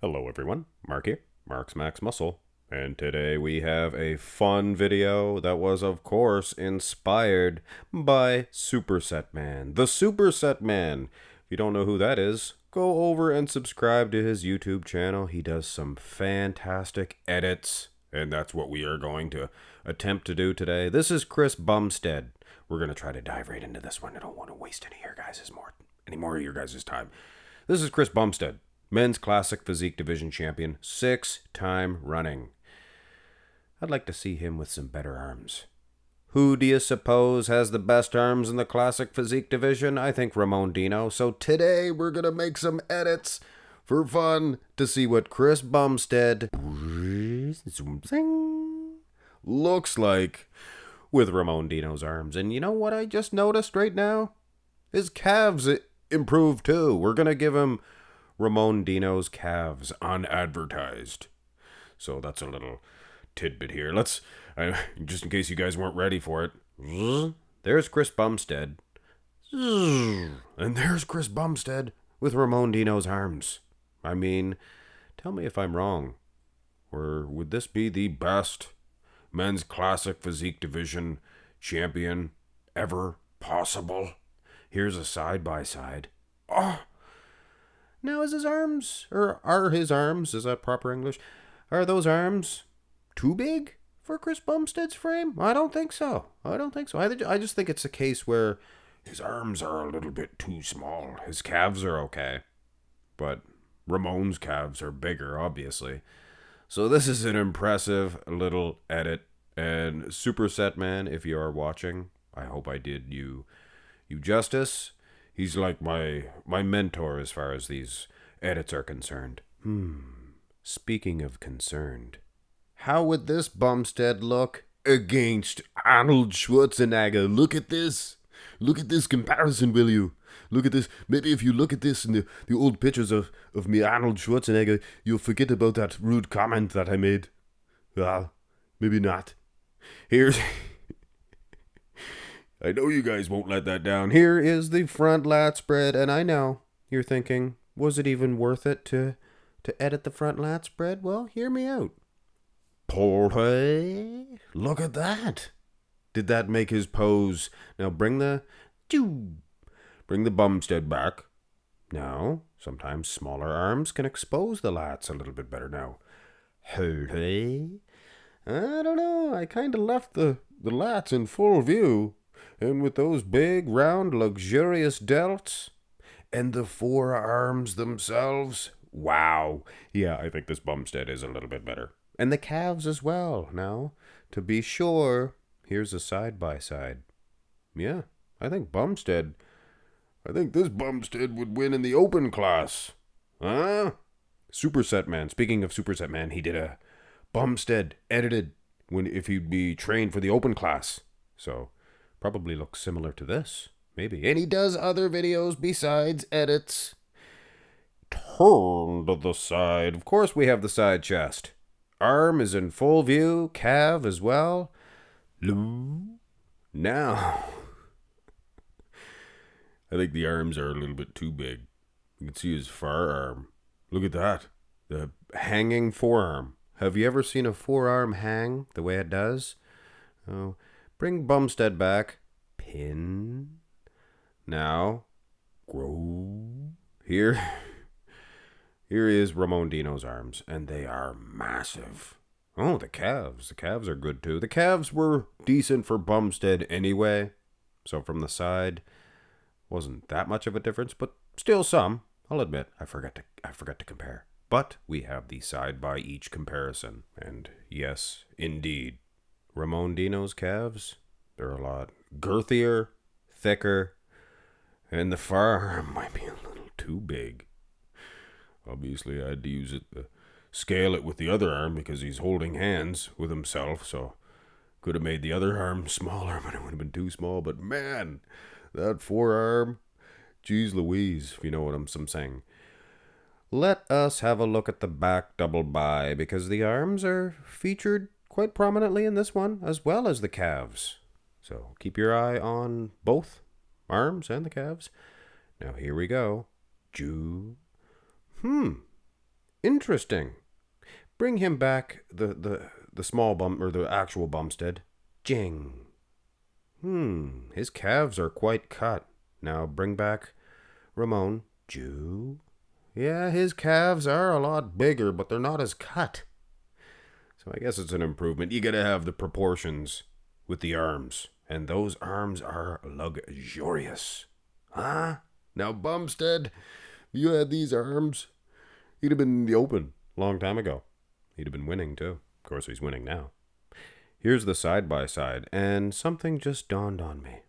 Hello everyone, Mark here, Mark's Max Muscle, and today we have a fun video that was of course inspired by Superset Man. The Superset Man! If you don't know who that is, go over and subscribe to his YouTube channel. He does some fantastic edits, and that's what we are going to attempt to do today. This is Chris Bumstead. We're going to try to dive right into this one. I don't want to waste any more of your guys' time. This is Chris Bumstead. Men's Classic Physique Division champion, 6-time running. I'd like to see him with some better arms. Who do you suppose has the best arms in the Classic Physique Division? I think Ramon Dino. So today we're going to make some edits for fun to see what Chris Bumstead looks like with Ramon Dino's arms. And you know what I just noticed right now? His calves improved too. We're going to give him Ramon Dino's calves unadvertised. So that's a little tidbit here. Just in case you guys weren't ready for it. There's Chris Bumstead. And there's Chris Bumstead with Ramon Dino's arms. I mean, tell me if I'm wrong. Or would this be the best men's classic physique division champion ever possible? Here's a side-by-side. Oh! Now, is his arms, or are his arms, is that proper English? Are those arms too big for Chris Bumstead's frame? I don't think so. I just think it's a case where his arms are a little bit too small. His calves are okay. But Ramon's calves are bigger, obviously. So this is an impressive little edit. And Superset Man, if you are watching, I hope I did you justice. He's like my mentor as far as these edits are concerned. Speaking of concerned, how would this Bumstead look against Arnold Schwarzenegger? Look at this. Look at this comparison, will you? Look at this. Maybe if you look at this in the old pictures of me, Arnold Schwarzenegger, you'll forget about that rude comment that I made. Well, maybe not. Here's... I know you guys won't let that down. Here is the front lat spread, and I know you're thinking, was it even worth it to edit the front lat spread? Well, hear me out. Look at that. Did that make his pose? Now bring the Bumstead back. Now, sometimes smaller arms can expose the lats a little bit better now. I don't know. I kind of left the lats in full view. And with those big, round, luxurious delts and the forearms themselves, wow. Yeah, I think this Bumstead is a little bit better. And the calves as well. Now, to be sure, here's a side-by-side. Yeah, I think this Bumstead would win in the open class. Huh? Superset Man. Speaking of Superset Man, he did a Bumstead edited if he'd be trained for the open class. So... probably looks similar to this. Maybe. And he does other videos besides edits. Turn to the side. Of course we have the side chest. Arm is in full view. Calf as well. Now. I think the arms are a little bit too big. You can see his forearm. Look at that. The hanging forearm. Have you ever seen a forearm hang the way it does? Oh. Bring Bumstead back. Pin. Now. Grow. Here is Ramon Dino's arms, and they are massive. Oh, the calves. The calves are good too. The calves were decent for Bumstead anyway. So from the side, wasn't that much of a difference, but still some. I'll admit, I forgot to compare. But we have the side by each comparison. And yes, indeed. Ramon Dino's calves, they're a lot girthier, thicker, and the forearm might be a little too big. Obviously, I had to use it to scale it with the other arm because he's holding hands with himself, so could have made the other arm smaller, but it would have been too small. But man, that forearm, geez Louise, if you know what I'm saying. Let us have a look at the back double bi, because the arms are featured quite prominently in this one, as well as the calves. So keep your eye on both arms and the calves. Now here we go. Interesting. Bring him back the small bum or the actual Bumstead. Jing. His calves are quite cut. Now bring back Ramon. Jew. Yeah, his calves are a lot bigger, but they're not as cut. So I guess it's an improvement. You gotta have the proportions with the arms. And those arms are luxurious. Huh? Now, Bumstead, if you had these arms, he'd have been in the open a long time ago. He'd have been winning, too. Of course, he's winning now. Here's the side-by-side, and something just dawned on me.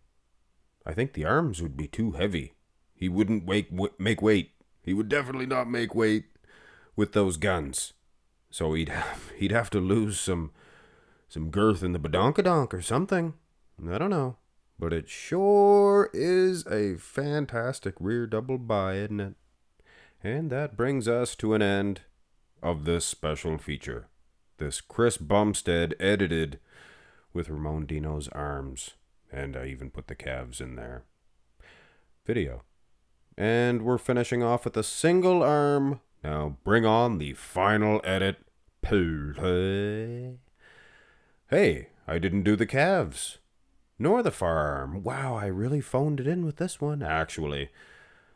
I think the arms would be too heavy. He wouldn't make weight. He would definitely not make weight with those guns. So he'd have to lose some girth in the badonkadonk or something. I don't know. But it sure is a fantastic rear double bi, isn't it? And that brings us to an end of this special feature. This Chris Bumstead edited with Ramon Dino's arms. And I even put the calves in there. Video. And we're finishing off with a single arm. Now bring on the final edit. Play. Hey, I didn't do the calves. Nor the forearm. Wow, I really phoned it in with this one. Actually,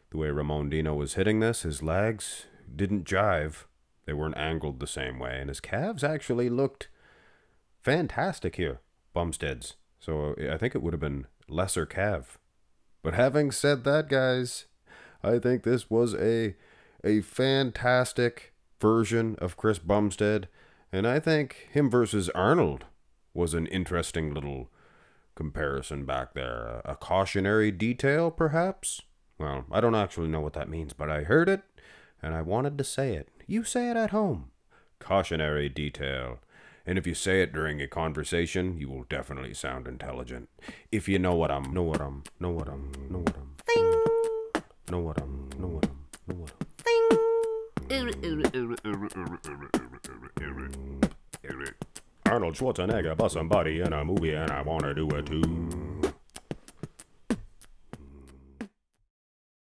the way Ramon Dino was hitting this, his legs didn't jive. They weren't angled the same way. And his calves actually looked fantastic here. Bumstead's. So I think it would have been lesser calf. But having said that, guys, I think this was a fantastic version of Chris Bumstead. And I think him versus Arnold was an interesting little comparison back there. A cautionary detail, perhaps? Well, I don't actually know what that means, but I heard it, and I wanted to say it. You say it at home. Cautionary detail. And if you say it during a conversation, you will definitely sound intelligent. If you know what I'm. Arnold Schwarzenegger bust somebody in a movie and I wanna do it too.